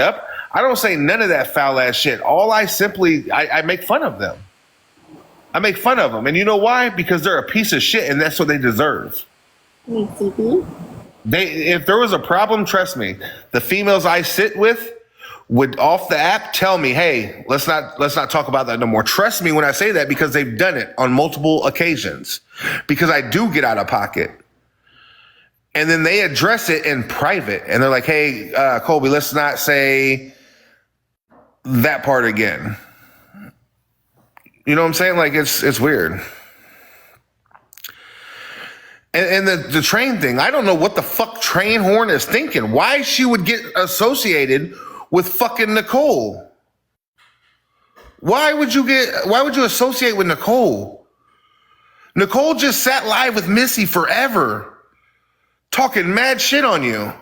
Yep. I don't say none of that foul ass shit. All I make fun of them. I make fun of them. And you know why? Because they're a piece of shit and that's what they deserve. If there was a problem, trust me, the females I sit with would off the app tell me, hey, let's not talk about that no more. Trust me when I say that because they've done it on multiple occasions. Because I do get out of pocket. And then they address it in private. And they're like, hey, Colby, let's not say that part again. You know what I'm saying? Like, it's weird. And the train thing, I don't know what the fuck Train Horn is thinking. Why she would get associated with fucking Nicole? Why would you associate with Nicole? Nicole just sat live with Missy forever, talking mad shit on you.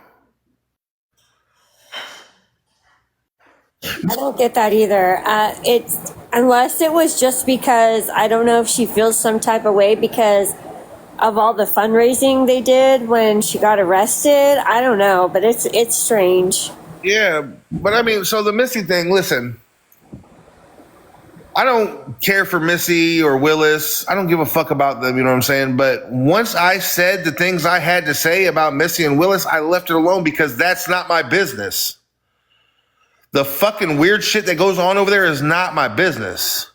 I don't get that either. It's unless it was just because I don't know if she feels some type of way because of all the fundraising they did when she got arrested. I don't know, but it's strange. Yeah, but I mean, so the Missy thing, listen, I don't care for Missy or Willis. I don't give a fuck about them, you know what I'm saying? But once I said the things I had to say about Missy and Willis, I left it alone because that's not my business. The fucking weird shit that goes on over there is not my business.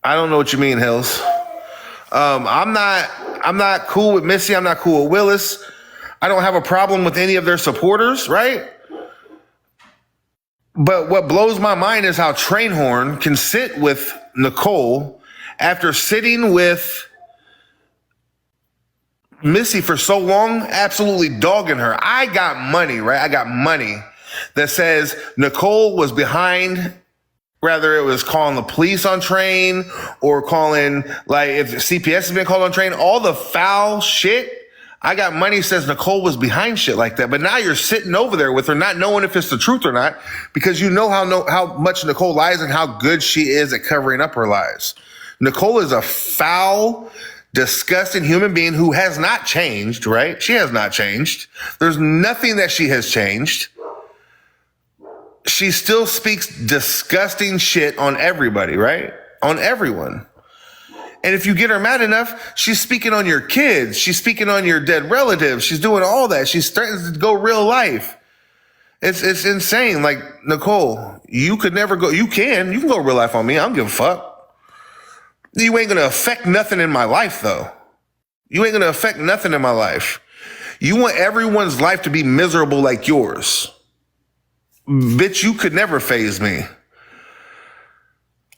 I don't know what you mean, Hills. I'm not cool with Missy. I'm not cool with Willis. I don't have a problem with any of their supporters, right? But what blows my mind is how Train Horn can sit with Nicole after sitting with Missy for so long, absolutely dogging her. I got money, right? I got money that says Nicole was behind, whether it was calling the police on Train or calling, like, if CPS has been called on Train, all the foul shit. I got money says Nicole was behind shit like that. But now you're sitting over there with her, not knowing if it's the truth or not, because you know how much Nicole lies and how good she is at covering up her lies. Nicole is a foul, disgusting human being who has not changed, right? She has not changed. There's nothing that she has changed. She still speaks disgusting shit on everybody, right? On everyone. And if you get her mad enough, she's speaking on your kids. She's speaking on your dead relatives. She's doing all that. She's starting to go real life. It's insane. Like, Nicole, you could never go. You can go real life on me. I don't give a fuck. You ain't going to affect nothing in my life, though. You ain't going to affect nothing in my life. You want everyone's life to be miserable like yours. Bitch, you could never faze me.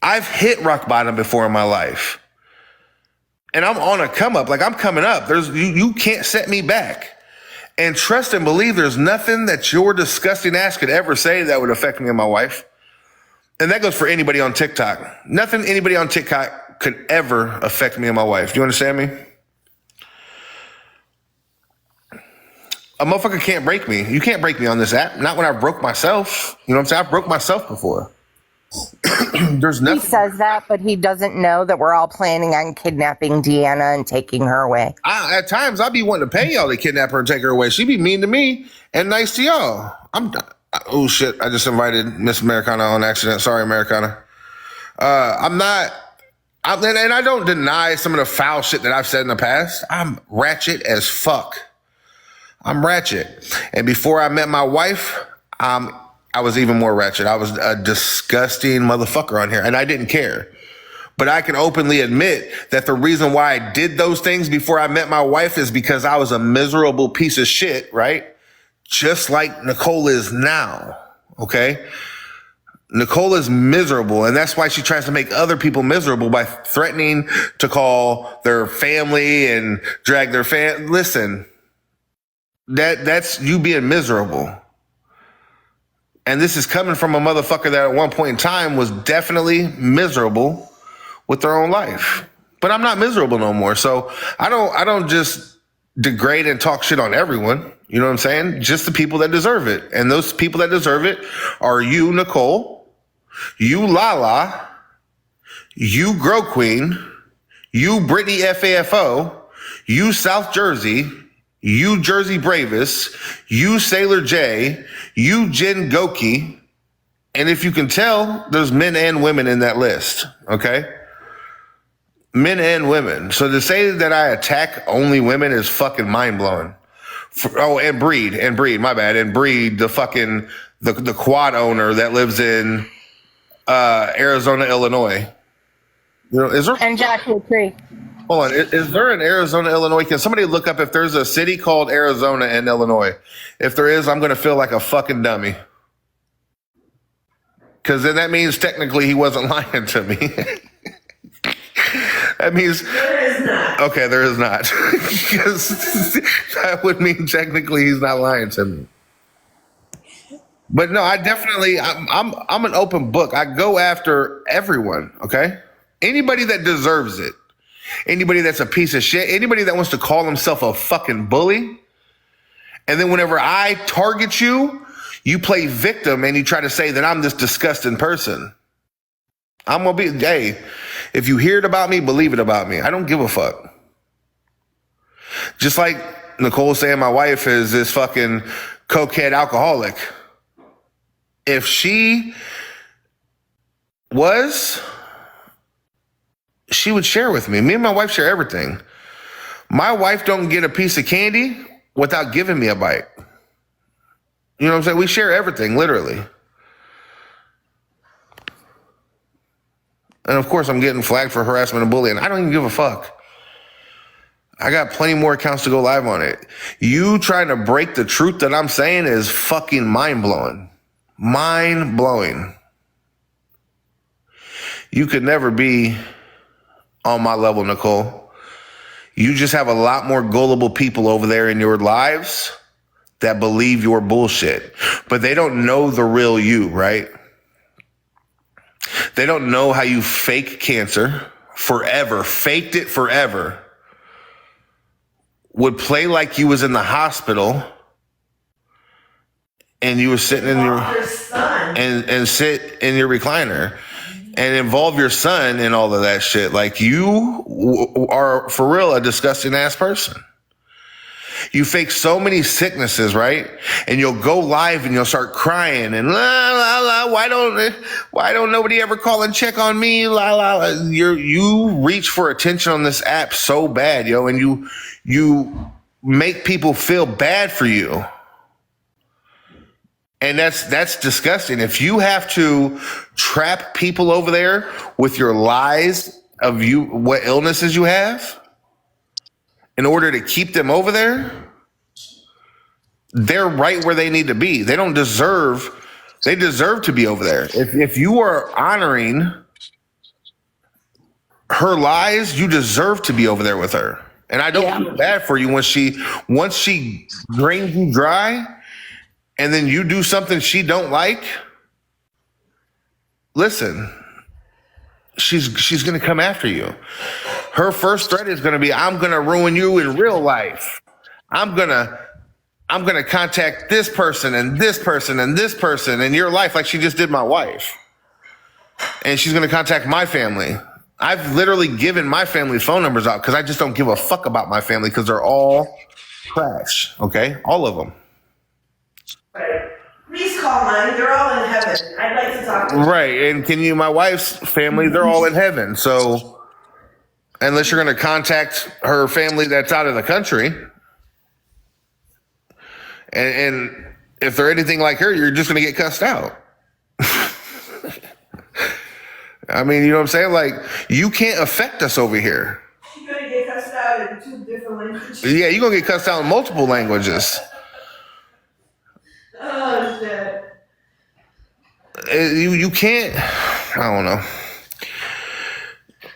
I've hit rock bottom before in my life. And I'm on a come up, like I'm coming up. You can't set me back. And trust and believe there's nothing that your disgusting ass could ever say that would affect me and my wife. And that goes for anybody on TikTok. Nothing anybody on TikTok could ever affect me and my wife. Do you understand me? A motherfucker can't break me. You can't break me on this app. Not when I broke myself. You know what I'm saying? I broke myself before. There's nothing. He says that, but he doesn't know that we're all planning on kidnapping Deanna and taking her away. At times, I'd be wanting to pay y'all to kidnap her and take her away. She'd be mean to me and nice to y'all. Oh shit! I just invited Miss Americana on accident. Sorry, Americana. And I don't deny some of the foul shit that I've said in the past. I'm ratchet as fuck. I'm ratchet. And before I met my wife, I was even more ratchet. I was a disgusting motherfucker on here, and I didn't care. But I can openly admit that the reason why I did those things before I met my wife is because I was a miserable piece of shit, right? Just like Nicole is now, okay? Nicole is miserable, and that's why she tries to make other people miserable by threatening to call their family and drag their Listen, that's you being miserable. And this is coming from a motherfucker that at one point in time was definitely miserable with their own life. But I'm not miserable no more. So I don't just degrade and talk shit on everyone. You know what I'm saying? Just the people that deserve it. And those people that deserve it are you, Nicole, you, Lala, you, Grow Queen, you, Brittany FAFO, you, South Jersey, you Jersey Bravest, you Sailor J, you Jen Goki, and if you can tell, there's men and women in that list, okay? Men and women. So to say that I attack only women is fucking mind-blowing. And Breed, my bad. And Breed, the fucking, the quad owner that lives in Arizona, Illinois. You know, is there... And Joshua Tree. Hold on. Is there an Arizona, Illinois? Can somebody look up if there's a city called Arizona in Illinois? If there is, I'm going to feel like a fucking dummy. Because then that means technically he wasn't lying to me. That means... There is not. Okay, there is not. Because that would mean technically he's not lying to me. But no, I definitely... I'm an open book. I go after everyone, okay? Anybody that deserves it. Anybody that's a piece of shit, anybody that wants to call himself a fucking bully. And then whenever I target you, you play victim and you try to say that I'm this disgusting person. I'm going to be, hey, if you hear it about me, believe it about me. I don't give a fuck. Just like Nicole saying my wife is this fucking cokehead alcoholic. If she was... she would share with me. Me and my wife share everything. My wife don't get a piece of candy without giving me a bite. You know what I'm saying? We share everything, literally. And of course, I'm getting flagged for harassment and bullying. I don't even give a fuck. I got plenty more accounts to go live on it. You trying to break the truth that I'm saying is fucking mind-blowing. Mind-blowing. You could never be on my level, Nicole. You just have a lot more gullible people over there in your lives that believe your bullshit, but they don't know the real you, right? They don't know how you fake cancer forever, faked it forever, would play like you was in the hospital and you were sitting in your and sit in your recliner. And involve your son in all of that shit. Like, you are, for real, a disgusting ass person. You fake so many sicknesses, right? And you'll go live and you'll start crying and la la la. Why don't nobody ever call and check on me? La la la. You reach for attention on this app so bad, yo, and you make people feel bad for you. And that's disgusting. If you have to trap people over there with your lies of you, what illnesses you have, in order to keep them over there, they're right where they need to be. They deserve to be over there. If you are honoring her lies, you deserve to be over there with her. And I don't feel bad for you once she drains you dry. And then you do something she don't like. Listen, she's gonna come after you. Her first threat is gonna be, I'm gonna ruin you in real life. I'm gonna contact this person and this person and this person in your life, like she just did my wife. And she's gonna contact my family. I've literally given my family phone numbers out because I just don't give a fuck about my family because they're all trash. Okay, all of them. Right. Please call mine. They're all in heaven. I'd like to talk to them. Right. And my wife's family, they're all in heaven. So unless you're going to contact her family that's out of the country, and if they're anything like her, you're just going to get cussed out. I mean, you know what I'm saying? Like, you can't affect us over here. She's going to get cussed out in 2 different languages. Yeah, you're going to get cussed out in multiple languages. Oh, shit. You can't, I don't know,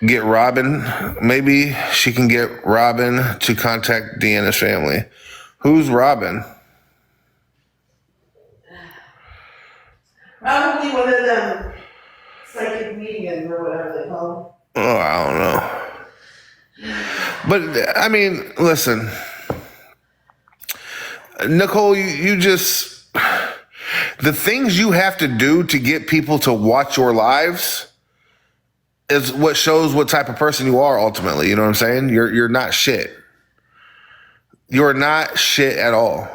get Robin. Maybe she can get Robin to contact Deanna's family. Who's Robin? Probably one of them psychic mediums or whatever they call them. Oh, I don't know. But, I mean, listen, Nicole, you just... the things you have to do to get people to watch your lives is what shows what type of person you are ultimately. You know what I'm saying? You're not shit. You're not shit at all.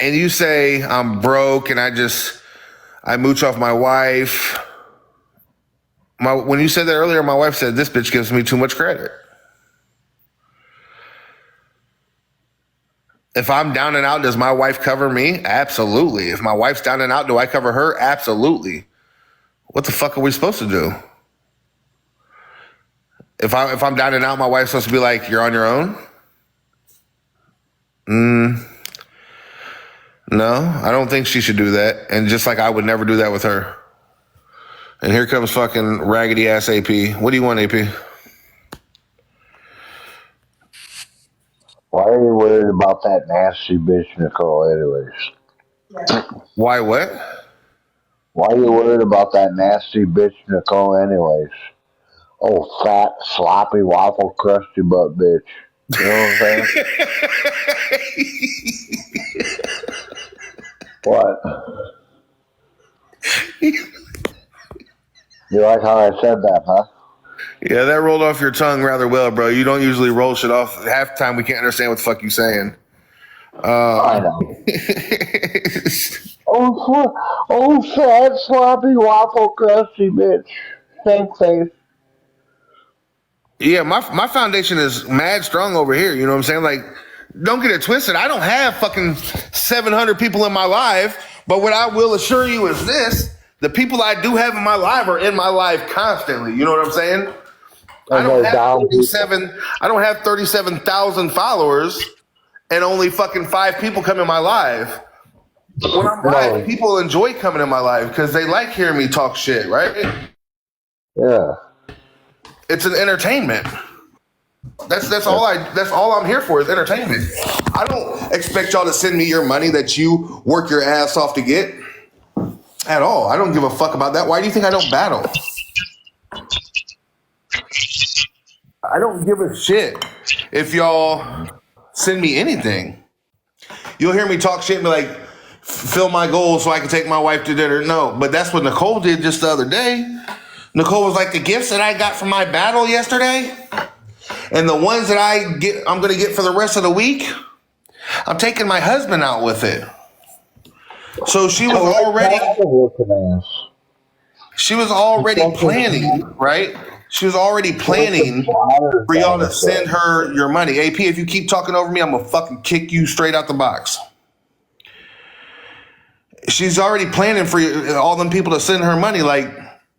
And you say I'm broke and I mooch off my wife. When you said that earlier, my wife said this bitch gives me too much credit. If I'm down and out, does my wife cover me? Absolutely. If my wife's down and out, do I cover her? Absolutely. What the fuck are we supposed to do? If I'm down and out, my wife's supposed to be like, you're on your own? No, I don't think she should do that. And just like I would never do that with her. And here comes fucking raggedy ass AP. What do you want, AP? Why are you worried about that nasty bitch Nicole anyways? Why what? Why are you worried about that nasty bitch Nicole anyways? Oh, fat, sloppy, waffle, crusty butt bitch. You know what I'm saying? What? You like how I said that, huh? Yeah, that rolled off your tongue rather well, bro. You don't usually roll shit off. Half the time we can't understand what the fuck you saying. I know. Oh, fat, sloppy, waffle, crusty bitch. Same face. Yeah, my foundation is mad strong over here. You know what I'm saying? Like, don't get it twisted. I don't have fucking 700 people in my life, but what I will assure you is this: the people I do have in my life are in my life constantly. You know what I'm saying? I don't have 37,000 followers, and only fucking 5 people come in my life. When I'm live, people enjoy coming in my life because they like hearing me talk shit, right? Yeah. It's an entertainment. That's all I'm here for is entertainment. I don't expect y'all to send me your money that you work your ass off to get at all. I don't give a fuck about that. Why do you think I don't battle? I don't give a shit if y'all send me anything. You'll hear me talk shit and be like, fill my goals so I can take my wife to dinner. No, but that's what Nicole did just the other day. Nicole was like, the gifts that I got from my battle yesterday and the ones that I'm going to get for the rest of the week, I'm taking my husband out with it. So she was already planning, right? She was already planning for y'all to send her your money. AP, if you keep talking over me, I'm going to fucking kick you straight out the box. She's already planning for all them people to send her money. Like,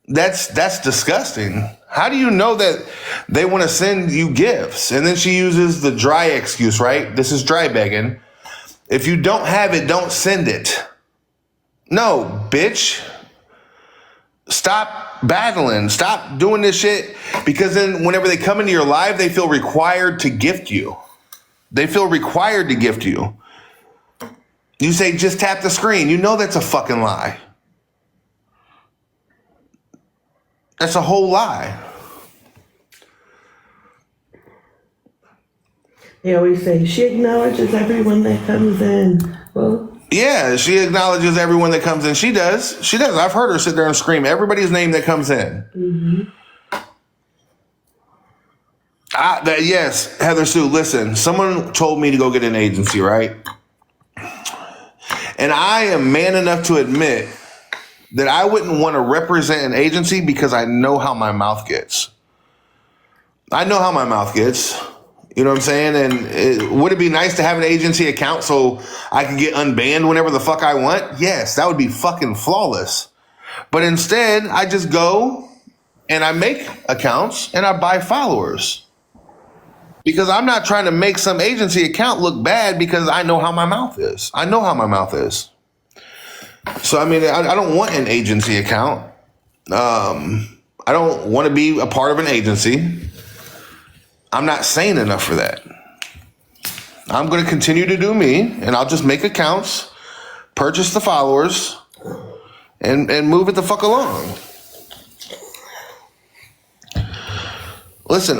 that's disgusting. How do you know that they want to send you gifts? And then she uses the dry excuse, right? This is dry begging. If you don't have it, don't send it. No, bitch. Stop battling. Stop doing this shit, because then whenever they come into your life, they feel required to gift you. They feel required to gift you. You say, just tap the screen. You know that's a fucking lie. That's a whole lie. They always say, she acknowledges everyone that comes in. Well, yeah, she acknowledges everyone that comes in. She does. She does. I've heard her sit there and scream everybody's name that comes in. Mm-hmm. Yes, Heather Sue, listen, someone told me to go get an agency, right? And I am man enough to admit that I wouldn't want to represent an agency because I know how my mouth gets. I know how my mouth gets. You know what I'm saying? And would it be nice to have an agency account so I could get unbanned whenever the fuck I want? Yes, that would be fucking flawless. But instead, I just go and I make accounts and I buy followers. Because I'm not trying to make some agency account look bad because I know how my mouth is. I know how my mouth is. So, I mean, I don't want an agency account. I don't want to be a part of an agency. I'm not sane enough for that. I'm going to continue to do me, and I'll just make accounts, purchase the followers, and move it the fuck along. Listen,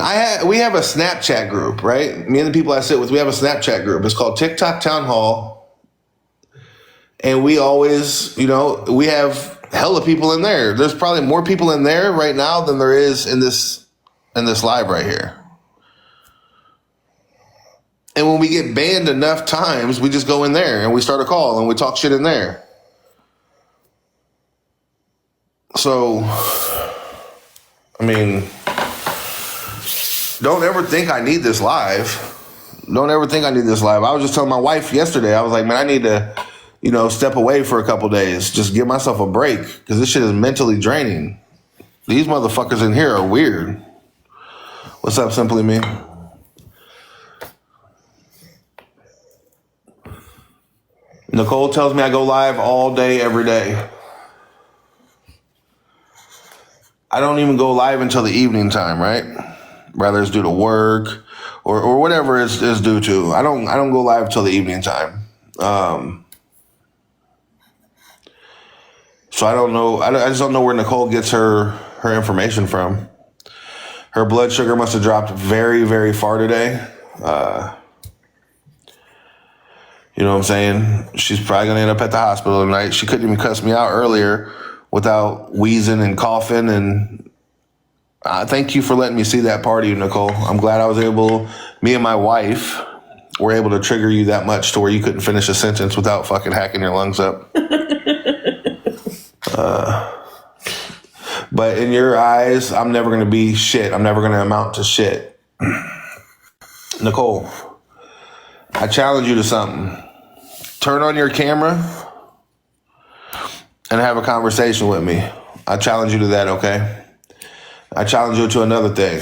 we have a Snapchat group, right? Me and the people I sit with, we have a Snapchat group. It's called TikTok Town Hall. And we always, we have hella people in there. There's probably more people in there right now than there is in this live right here. And when we get banned enough times, we just go in there and we start a call and we talk shit in there. So, I mean, don't ever think I need this live. Don't ever think I need this live. I was just telling my wife yesterday, I was like, man, I need to, step away for a couple days. Just give myself a break because this shit is mentally draining. These motherfuckers in here are weird. What's up, Simply Me? Nicole tells me I go live all day, every day. I don't even go live until the evening time, right? Whether it's due to work or whatever it's due to. I don't go live till the evening time. So I don't know. I just don't know where Nicole gets her information from. Her blood sugar must have dropped very, very far today. You know what I'm saying? She's probably going to end up at the hospital tonight. She couldn't even cuss me out earlier without wheezing and coughing. And thank you for letting me see that part of you, Nicole. I'm glad I was me and my wife were able to trigger you that much to where you couldn't finish a sentence without fucking hacking your lungs up. But in your eyes, I'm never going to be shit. I'm never going to amount to shit. Nicole, I challenge you to something. Turn on your camera and have a conversation with me. I challenge you to that, okay? I challenge you to another thing.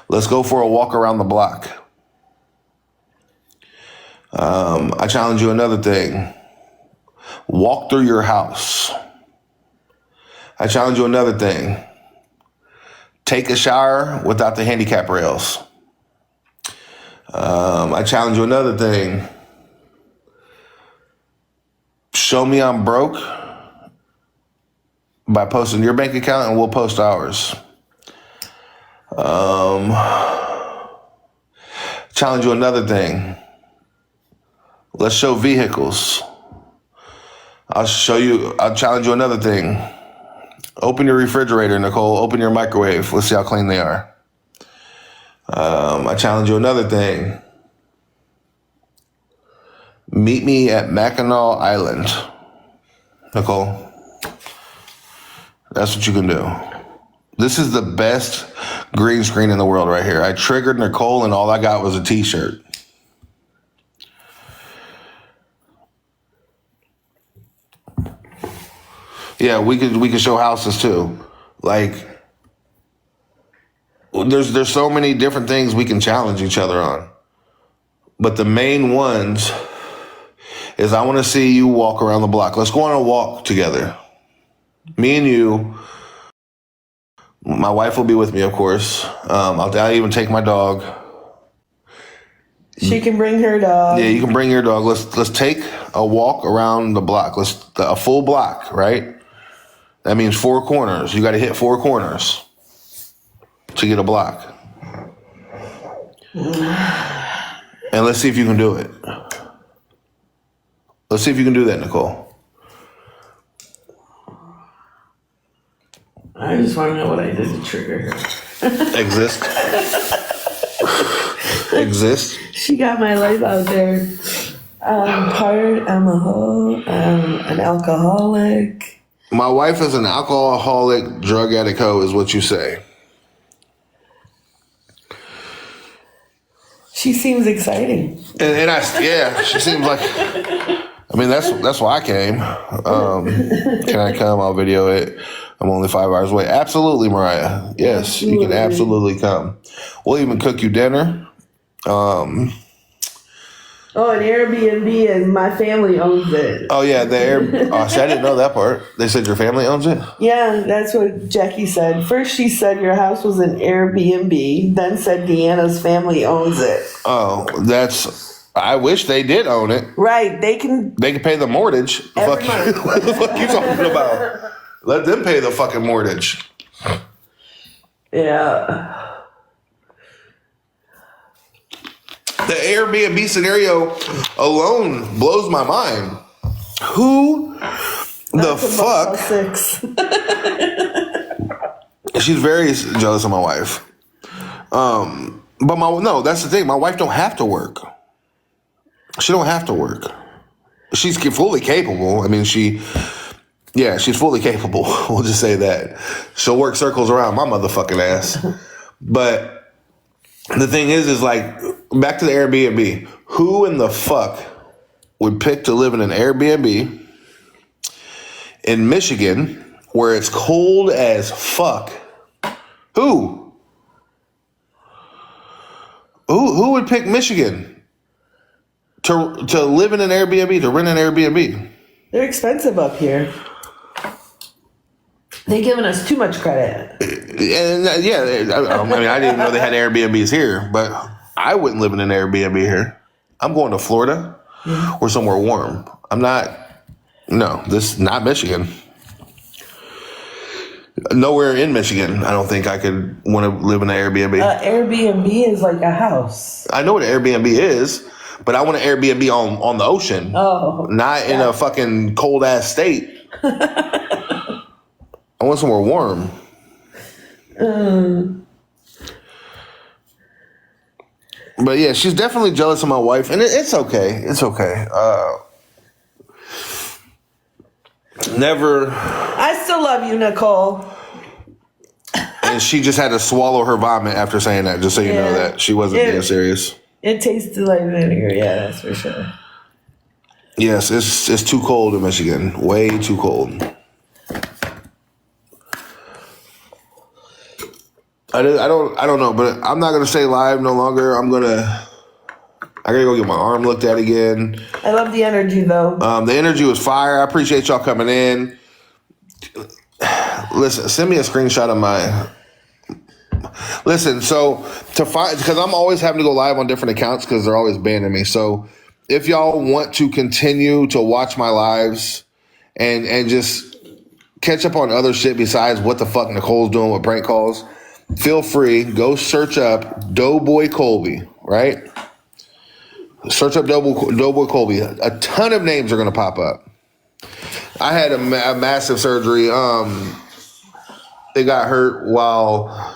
Let's go for a walk around the block. I challenge you another thing. Walk through your house. I challenge you another thing. Take a shower without the handicap rails. I challenge you another thing. Show me I'm broke by posting your bank account and we'll post ours. Challenge you another thing. Let's show vehicles. I'll challenge you another thing. Open your refrigerator, Nicole. Open your microwave. Let's see how clean they are. I challenge you another thing. Meet me at Mackinac Island, Nicole. That's what you can do. This is the best green screen in the world right here. I triggered Nicole and all I got was a t-shirt. Yeah, we could show houses too. Like, there's so many different things we can challenge each other on. But the main ones is I want to see you walk around the block. Let's go on a walk together. Me and you. My wife will be with me, of course. I'll even take my dog. She can bring her dog. Yeah, you can bring your dog. Let's take a walk around the block. A full block, right? That means 4 corners. You got to hit 4 corners to get a block. And let's see if you can do it. Let's see if you can do that, Nicole. I just want to know what I did to trigger her. Exist. Exist. She got my life out there. I'm a hoe. I'm an alcoholic. My wife is an alcoholic, drug addict hoe, is what you say. She seems exciting. And she seems like. I mean, that's why I came. Can I come? I'll video it. I'm only 5 hours away. Absolutely, Mariah. Yes, you can absolutely come. We'll even cook you dinner. Oh, an Airbnb and my family owns it. Oh yeah, I didn't know that part. They said your family owns it? Yeah, that's what Jackie said. First she said your house was an Airbnb, then said Deanna's family owns it. Oh, I wish they did own it. Right, they can pay the mortgage. every month. What the fuck you talking about? Let them pay the fucking mortgage. Yeah. The Airbnb scenario alone blows my mind. Who the fuck? 6. She's very jealous of my wife. But no, that's the thing. My wife don't have to work. She don't have to work. She's fully capable. I mean, she's fully capable. We'll just say that. She'll work circles around my motherfucking ass. But the thing is like, back to the Airbnb. Who in the fuck would pick to live in an Airbnb in Michigan where it's cold as fuck? Who? Who would pick Michigan to live in an Airbnb, to rent an Airbnb? They're expensive up here. They're giving us too much credit. And I mean, I didn't even know they had Airbnbs here, but I wouldn't live in an Airbnb here. I'm going to Florida or somewhere warm. This is not Michigan. Nowhere in Michigan, I don't think I could want to live in an Airbnb. Airbnb is like a house. I know what an Airbnb is, but I want an Airbnb on the ocean. Oh. Not in a fucking cold ass state. I want somewhere warm. But yeah, she's definitely jealous of my wife, and it's okay. It's okay. Never. I still love you, Nicole. And she just had to swallow her vomit after saying that, just so you know that she wasn't being serious. It tasted like vinegar, yeah, that's for sure. Yes, it's too cold in Michigan. Way too cold. I don't know, but I'm not gonna stay live no longer. I gotta go get my arm looked at again. I love the energy though. The energy was fire. I appreciate y'all coming in. Listen, send me a screenshot of my. Listen, so to find, because I'm always having to go live on different accounts because they're always banning me. So if y'all want to continue to watch my lives and just catch up on other shit besides what the fuck Nicole's doing with prank calls, feel free. Go search up Doughboy Colby, right? Search up Doughboy Colby. A ton of names are going to pop up. I had a massive surgery. It got hurt while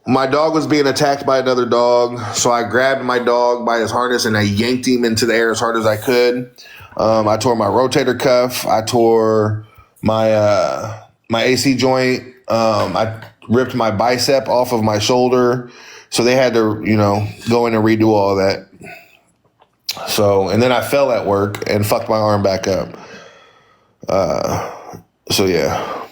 my dog was being attacked by another dog. So I grabbed my dog by his harness and I yanked him into the air as hard as I could. I tore my rotator cuff. I tore my AC joint. I ripped my bicep off of my shoulder. So they had to, go in and redo all that. So, and then I fell at work and fucked my arm back up. So yeah.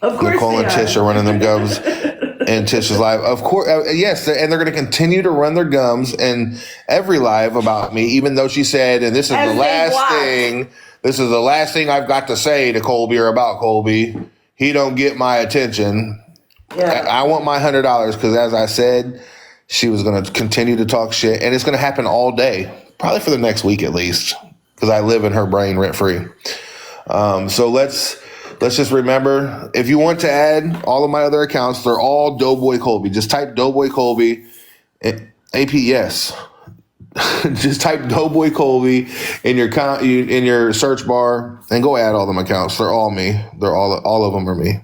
Of course Nicole and Tish are running them gums, and Tish is live. Of course, yes, and they're going to continue to run their gums in every live about me, even though she said, and this is the last thing. This is the last thing I've got to say to Colby or about Colby. He don't get my attention. Yeah. I want my $100 because, as I said, she was going to continue to talk shit, and it's going to happen all day, probably for the next week at least, because I live in her brain rent free. So let's just remember, if you want to add all of my other accounts, they're all Doughboy Colby. Just type Doughboy Colby, APS. Just type Doughboy Colby in your search bar and go add all them accounts. They're all me. They're all of them are me.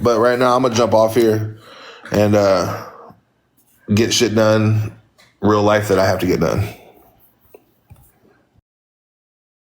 But right now I'm gonna jump off here and get shit done, real life that I have to get done.